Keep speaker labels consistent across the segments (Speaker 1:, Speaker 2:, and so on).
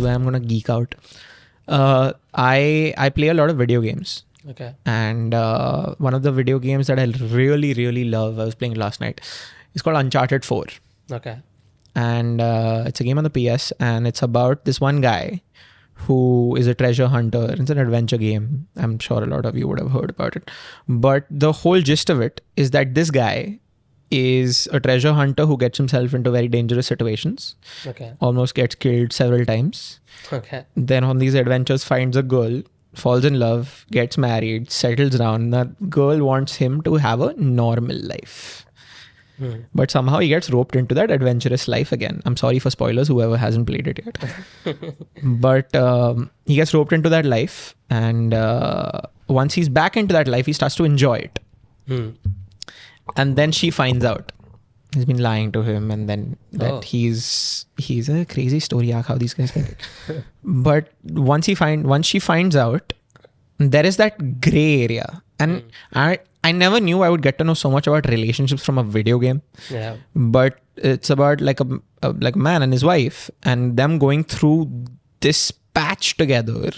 Speaker 1: where I'm gonna geek out. I play a lot of video games.
Speaker 2: Okay.
Speaker 1: And one of the video games that I really, really love, I was playing last night, it's called Uncharted 4.
Speaker 2: Okay.
Speaker 1: And it's a game on the PS, and it's about this one guy who is a treasure hunter. It's an adventure game. I'm sure a lot of you would have heard about it. But the whole gist of it is that this guy is a treasure hunter who gets himself into very dangerous situations,
Speaker 2: Okay.
Speaker 1: almost gets killed several times.
Speaker 2: Okay.
Speaker 1: Then on these adventures finds a girl, falls in love, gets married, settles down. That girl wants him to have a normal life. But somehow he gets roped into that adventurous life again. I'm sorry for spoilers, whoever hasn't played it yet. But he gets roped into that life. And once he's back into that life, he starts to enjoy it. And then she finds out he's been lying to him, and then that he's a crazy story arc how these guys make it. But once she finds out, there is that gray area. And I never knew I would get to know so much about relationships from a video game.
Speaker 2: Yeah.
Speaker 1: But it's about like a man and his wife, and them going through this patch together.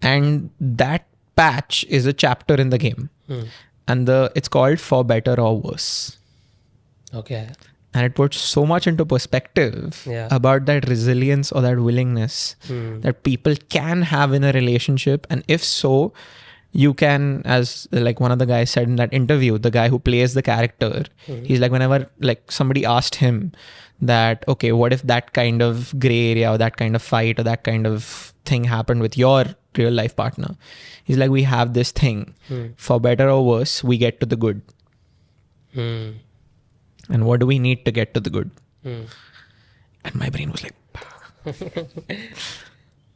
Speaker 1: And that patch is a chapter in the game. And it's called For Better or Worse.
Speaker 2: Okay.
Speaker 1: And it puts so much into perspective about that resilience or that willingness that people can have in a relationship. And if so, you can, as like one of the guys said in that interview, the guy who plays the character, he's like, whenever like somebody asked him that, okay, what if that kind of gray area or that kind of fight or that kind of thing happened with your real life partner? He's like, we have this thing. For better or worse, we get to the good. And what do we need to get to the good? And my brain was like,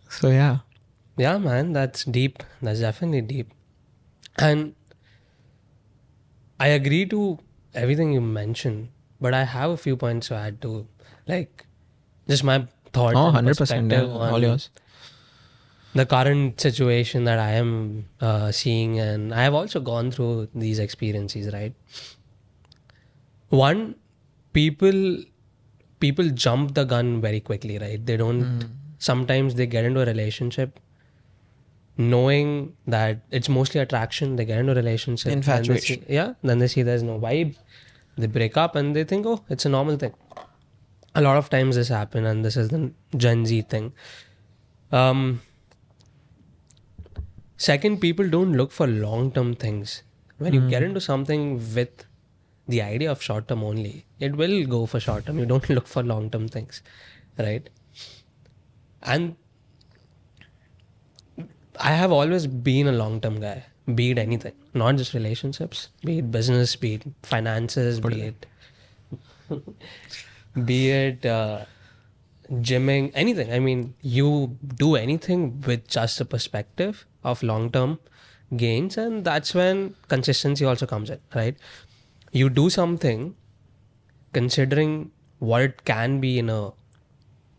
Speaker 1: so yeah.
Speaker 2: Yeah, man, that's deep. That's definitely deep. And I agree to everything you mentioned, but I have a few points to add to, like, just my thought.
Speaker 1: Oh,
Speaker 2: and
Speaker 1: 100%.
Speaker 2: perspective
Speaker 1: Yeah,
Speaker 2: on
Speaker 1: all yours.
Speaker 2: the current situation that I am seeing, and I have also gone through these experiences, right? One, people jump the gun very quickly, right? They don't, sometimes they get into a relationship knowing that it's mostly attraction. They get into a relationship.
Speaker 1: Infatuation.
Speaker 2: Then they see there's no vibe. They break up and they think, oh, it's a normal thing. A lot of times this happens, and this is the Gen Z thing. Second, people don't look for long-term things. When you get into something with the idea of short-term only, it will go for short-term. You don't look for long-term things, right? And I have always been a long-term guy, be it anything, not just relationships, be it business, be it finances, be it gymming, anything. I mean, you do anything with just a perspective of long-term gains, and that's when consistency also comes in, right? You do something considering what it can be in the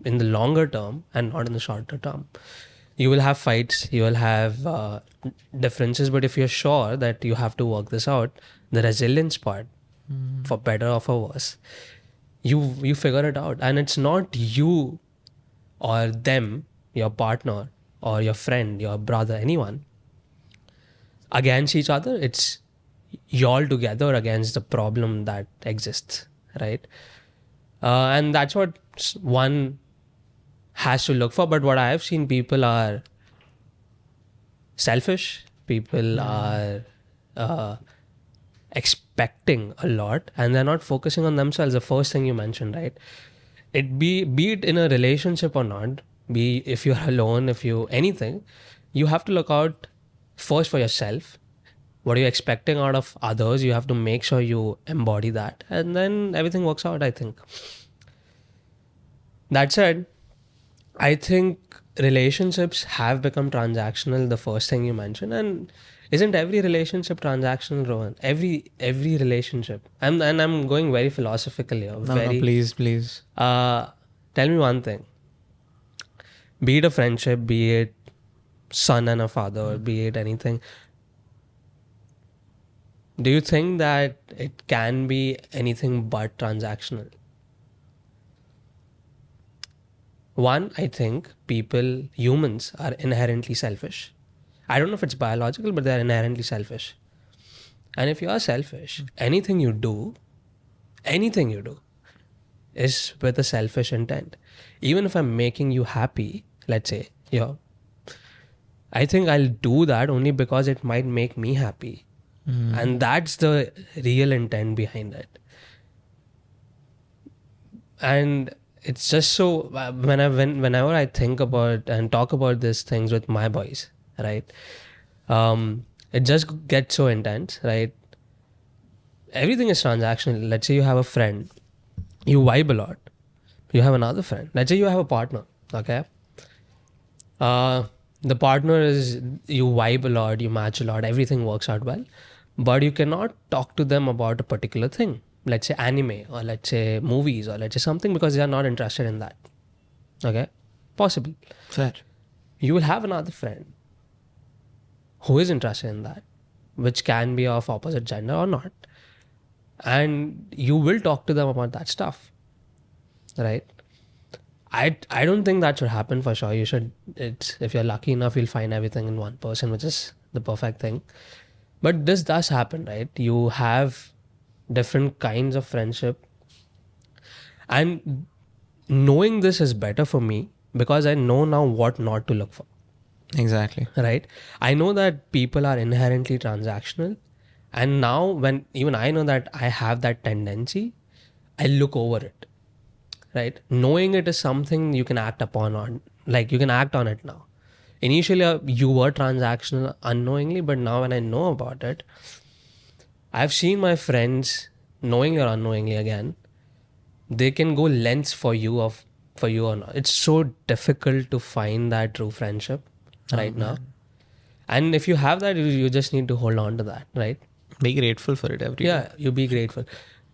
Speaker 2: longer term and not in the shorter term. You will have fights, you will have differences, but if you're sure that you have to work this out, the resilience part, for better or for worse, you figure it out. And it's not you or them, your partner or your friend, your brother, anyone, against each other. It's y'all together against the problem that exists, right? And that's what one has to look for. But what I have seen, people are selfish. People are expecting a lot, and they're not focusing on themselves. The first thing you mentioned, right? Be it in a relationship or not, if you're alone, if you anything, you have to look out first for yourself. What are you expecting out of others? You have to make sure you embody that, and then everything works out, I think. That said, I think relationships have become transactional, the first thing you mentioned. And isn't every relationship transactional, Rohan? Every relationship. And I'm going very philosophical here.
Speaker 1: No, please.
Speaker 2: Tell me one thing. Be it a friendship, be it son and a father, be it anything. Do you think that it can be anything but transactional? One, I think humans are inherently selfish. I don't know if it's biological, but they're inherently selfish. And if you are selfish, anything you do is with a selfish intent. Even if I'm making you happy, let's say, I think I'll do that only because it might make me happy. And that's the real intent behind it. And it's just so, whenever I think about and talk about these things with my boys, right? It just gets so intense, right? Everything is transactional. Let's say you have a friend, you vibe a lot. You have another friend. Let's say you have a partner, okay? The partner is, you vibe a lot, you match a lot, everything works out well. But you cannot talk to them about a particular thing. Let's say anime, or let's say movies, or let's say something, because they are not interested in that. Okay? Possible.
Speaker 1: Fair.
Speaker 2: You will have another friend who is interested in that, which can be of opposite gender or not. And you will talk to them about that stuff. Right? I don't think that should happen for sure. You should, if you're lucky enough, you'll find everything in one person, which is the perfect thing. But this does happen, right? You have different kinds of friendship. And knowing this is better for me because I know now what not to look for.
Speaker 1: Exactly.
Speaker 2: Right? I know that people are inherently transactional. And now when even I know that I have that tendency, I look over it. Right? Knowing it is something you can act upon you can act on it now. Initially, you were transactional unknowingly, but now when I know about it, I've seen my friends, knowingly or unknowingly again, they can go lengths for you or not. It's so difficult to find that true friendship right now. And if you have that, you just need to hold on to that, right?
Speaker 1: Be grateful for it every day.
Speaker 2: Yeah, you be grateful.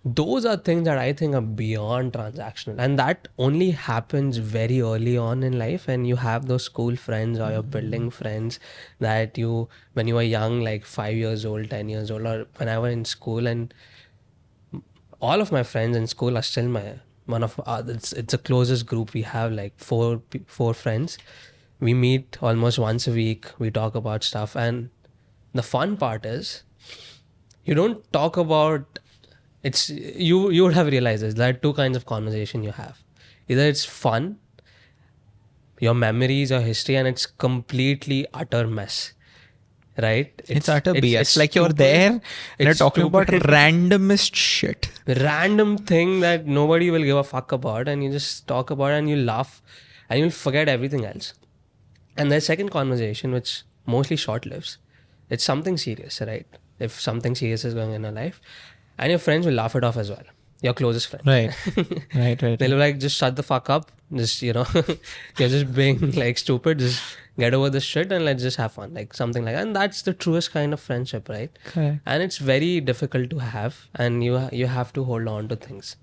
Speaker 2: Those are things that I think are beyond transactional, and that only happens very early on in life when you have those school friends or your building friends that when you were young, like 5 years old, 10 years old, or when I was in school. And all of my friends in school are still it's the closest group we have, like four friends. We meet almost once a week. We talk about stuff, and the fun part is you don't talk about. You would have realized this. There are two kinds of conversation you have. Either it's fun, your memories, your history, and it's completely utter mess. Right?
Speaker 1: It's utter BS. It's like you're there and you're talking about randomest shit.
Speaker 2: Random thing that nobody will give a fuck about, and you just talk about it and you laugh and you'll forget everything else. And the second conversation, which mostly short lives, it's something serious, right? If something serious is going in your life. And your friends will laugh it off as well. Your closest friends.
Speaker 1: Right.
Speaker 2: They'll be like, just shut the fuck up. Just, you're just being like stupid. Just get over this shit and let's just have fun. Like something like that. And that's the truest kind of friendship, right?
Speaker 1: Okay.
Speaker 2: And it's very difficult to have. And you have to hold on to things.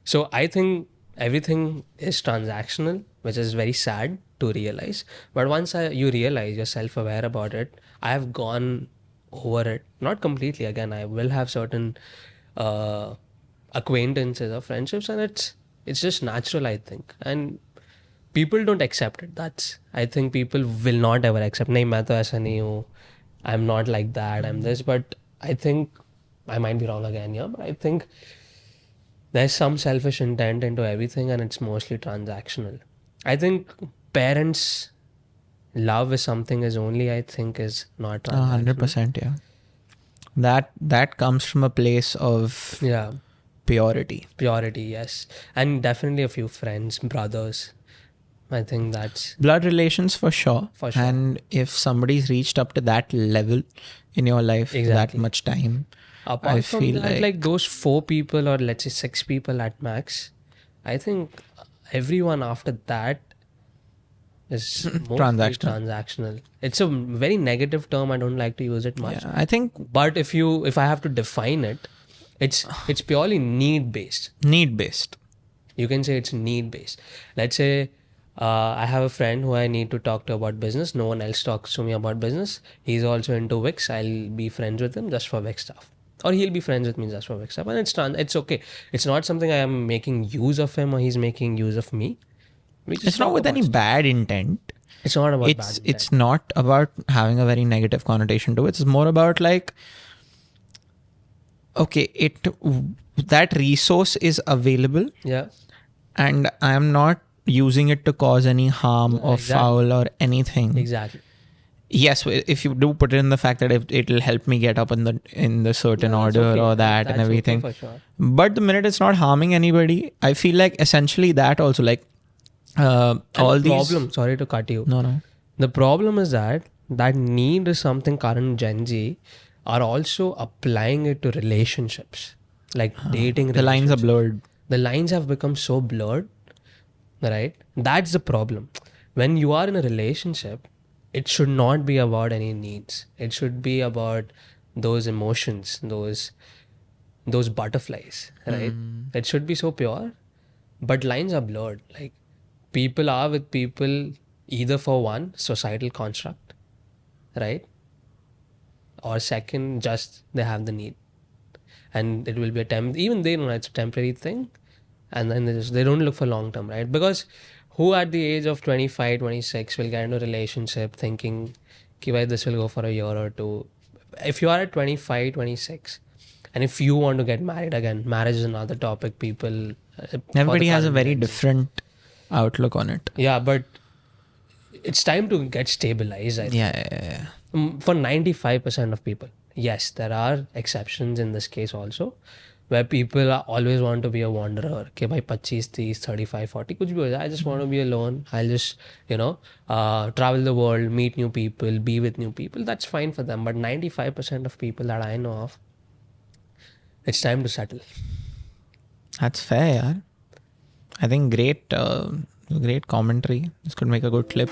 Speaker 2: So I think everything is transactional, which is very sad to realize. But once you realize, you're self-aware about it, I have gone over it, not completely. Again, I will have certain acquaintances or friendships, and it's just natural, I think. And people don't accept it. I think people will not ever accept. Nahi, main to aisa nahi hu. I'm not like that. I'm this. But I think I might be wrong again here. But I think there's some selfish intent into everything, and it's mostly transactional. I think parents' love is something is not transactional.
Speaker 1: 100%, yeah. That comes from a place of purity.
Speaker 2: Purity, yes. And definitely a few friends, brothers. I think that's...
Speaker 1: Blood relations for sure. And if somebody's reached up to that level in your life, that much time,
Speaker 2: apart from feel that, like those 4 people or let's say 6 people at max, I think everyone after that is transactional. It's a very negative term. I don't like to use it much.
Speaker 1: Yeah, I think,
Speaker 2: but if I have to define it, it's purely need based. You can say it's need based. Let's say I have a friend who I need to talk to about business. No one else talks to me about business. He's also into Wix. I'll be friends with him just for Wix stuff, or he'll be friends with me just for Wix stuff, and it's okay. It's not something I am making use of him or he's making use of me. We just
Speaker 1: It's not
Speaker 2: talk
Speaker 1: with
Speaker 2: about
Speaker 1: any
Speaker 2: stuff.
Speaker 1: bad intent.
Speaker 2: It's not about bad
Speaker 1: It's
Speaker 2: intent.
Speaker 1: not about having a very negative connotation to it. It's more about like, okay, that resource is available
Speaker 2: Yeah.
Speaker 1: and I'm not using it to cause any harm or
Speaker 2: Exactly.
Speaker 1: foul or anything.
Speaker 2: Exactly.
Speaker 1: Yes, if you do put it in the fact that it'll help me get up in the certain
Speaker 2: Yeah, that's
Speaker 1: order
Speaker 2: okay.
Speaker 1: or that and
Speaker 2: That's
Speaker 1: everything.
Speaker 2: okay for sure.
Speaker 1: But the minute it's not harming anybody, I feel like essentially that also like
Speaker 2: And
Speaker 1: all
Speaker 2: the
Speaker 1: these.
Speaker 2: problem, sorry to cut you.
Speaker 1: No.
Speaker 2: The problem is that need is something current Gen Z are also applying it to relationships, like dating
Speaker 1: The lines are
Speaker 2: relationships.
Speaker 1: blurred.
Speaker 2: The lines have become so blurred, right? That's the problem. When you are in a relationship, it should not be about any needs. It should be about those emotions, those butterflies, right? It should be so pure, but lines are blurred. Like people are with people either for one, societal construct, right? Or second, just they have the need. And it will be even they know it's a temporary thing. And then they don't look for long term, right? Because who at the age of 25, 26 will get into a relationship thinking, okay, this will go for a year or two. If you are at 25, 26, and if you want to get married again, marriage is another topic people. For
Speaker 1: Everybody
Speaker 2: the
Speaker 1: has a
Speaker 2: current
Speaker 1: very
Speaker 2: Gen Z.
Speaker 1: different outlook on it.
Speaker 2: Yeah, but it's time to get stabilized, I think.
Speaker 1: Yeah.
Speaker 2: For 95% of people. Yes, there are exceptions in this case also, where people always want to be a wanderer. Okay, by 25, 30, 35, 40, kuch bhi ho jaye. I just want to be alone. I'll just, travel the world, meet new people, be with new people. That's fine for them. But 95% of people that I know of, it's time to settle.
Speaker 1: That's fair, yaar. I think great commentary. This could make a good clip.